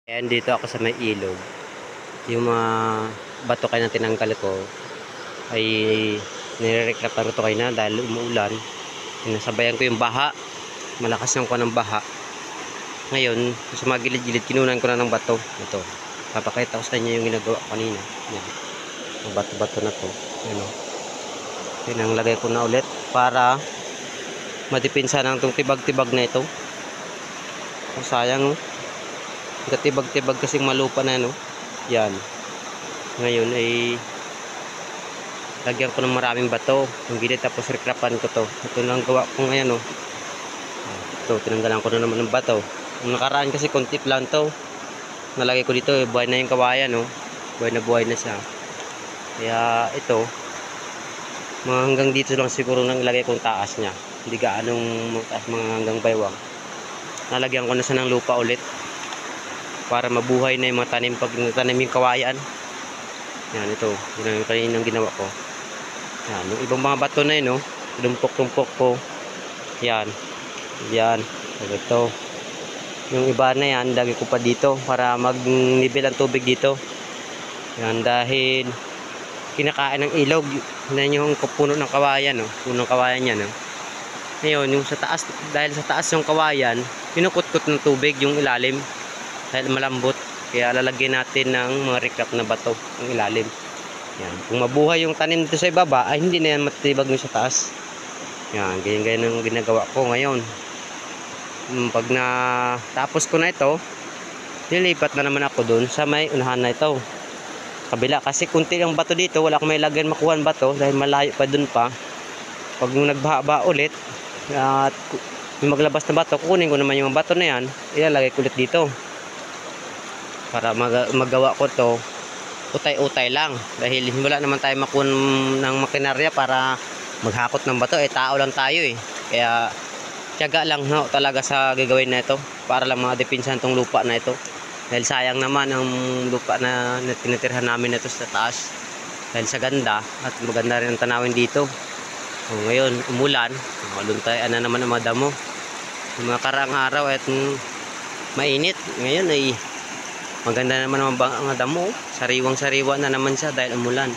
Ayan, dito ako sa may ilog. Yung mga bato kayo na tinanggal ko ay nire-reclap ko kayo na dahil umuulan. Nasabayan ko yung baha. Malakas ng ko ng baha. Ngayon, sa mga gilid-gilid, kinunan ko na ng bato. Ito. Papakita ko sa inyo yung ginagawa ko kanina. Yan. Yung bato-bato na to. Ano. Pinanglagay ko na ulit para madipinsa ng itong tibag-tibag na ito. Sayang, oh. Katibag-tibag kasing malupa na, no? Yan. Ngayon ay lagyan ko ng maraming bato yung gilid, tapos reklapan ko to. Ito lang gawa ko ngayon, no? Ito, tinanggalan ko na naman ng bato. Yung nakaraan kasi konti lang to. Nalagay ko dito, buhay na yung kawayan, no? Buhay na siya. Kaya ito, mga hanggang dito lang siguro nang ilagay kong taas niya. Hindi gaanong taas, mga hanggang baywang. Nalagyan ko na siya ng lupa ulit para mabuhay na yung mga tanim pag natanim yung kawayan. Yan, ito. Yun ang kaninang ginawa ko. Yan, yung ibang mga bato na yun, no? Tumpok-tumpok ko. Yan. Yan. Ito. Yung iba na yan, lagi ko pa dito para mag-nivel ang tubig dito. Yan, dahil kinakain ng ilog. Yan yung puno ng kawayan, no? Puno ng kawayan yan, no? Ngayon, yung sa taas, dahil sa taas yung kawayan, pinukutkot ng tubig yung ilalim. Dahil malambot, kaya lalagyan natin ng mga reclap na bato ng ilalim. Yan. Kung mabuhay yung tanim dito sa ibaba, ay hindi na yan matibag sa taas. Yan, ganyan-ganyan ang ginagawa ko ngayon. Pag na tapos ko na ito, nilipat na naman ako dun sa may unahan na ito. Kabila, kasi kunti yung bato dito, wala akong may lagyan makuha ng bato dahil malayo pa dun pa. Pag nagbaha ulit, at yung maglabas na bato, kukunin ko naman yung bato na yan, ilalagay ko ulit dito. Para magawa ko to utay-utay lang, dahil wala naman tayo makuha ng makinarya para maghakot ng bato, tao lang tayo kaya tiyaga lang, no, talaga sa gagawin na ito para lang madepinsahan tong lupa na ito, dahil sayang naman ang lupa na tinitirhan namin ito sa taas dahil sa ganda at maganda rin ang tanawin dito. Ngayon umulan, maluntayan na naman ang mga damo. Yung mga karaang araw at mainit, ngayon ay maganda naman ang mga damo. Sariwang-sariwa na naman siya dahil umulan.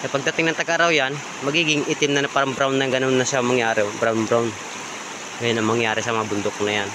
Kaya pagdating ng tag-araw yan, magiging itim na parang brown na, ganun na siya mangyari. Brown-brown. Ngayon ang mangyari sa mga bundok na yan.